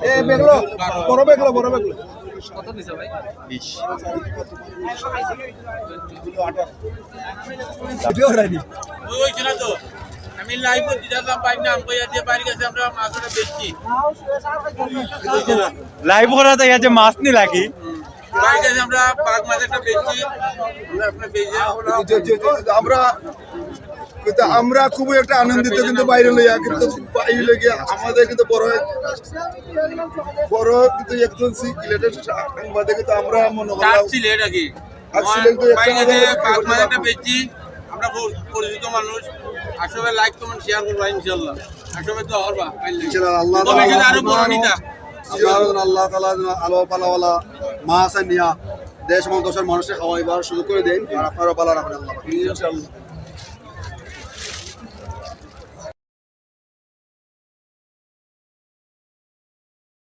এ বেগলো বড় বেগলো কত নিছে ভাই? 20 ভিডিও রাইনি ওই ছিল তো আমি লাইভে দিলাম বাইক নাম কইয়া দিয়ে বাড়ি গেছে আমরা মাছটা বেচছি লাইভ করা তো আছে মাছ নি লাগি বাড়ি গেছে আমরা পাক মাছ একটা বেচছি আমরা আপনার পেজে আমরা কিন্তু আমরা খুবই একটা আনন্দিত কিন্তু বাইরে লইয়া কিন্তু বাইরে গিয়ে আমাদের কিন্তু বড় কিন্তু একজন সিলেটের সাংবাদিক কিন্তু আমরা মনে চার করলাম সিলেট আর কি আসলে তো বাড়ি একটা গেছে পাক মাছ একটা বেচছি আমরা পরিচিত মানুষ আসলে লাইক কমেন্ট শেয়ার করবা ইনশাআল্লাহ আসলে তো হরবা আল্লাহ তবে এখানে আরো বড় নিতা আল্লাহ তাআলা আলো পালাওয়ালা মাছ নিয়া দেশ এবং দেশের মানুষের খাওয়াইবার সুযোগ করে দেন আর আপনারা ভালো রাখবেন আল্লাহ ইনশাআল্লাহ।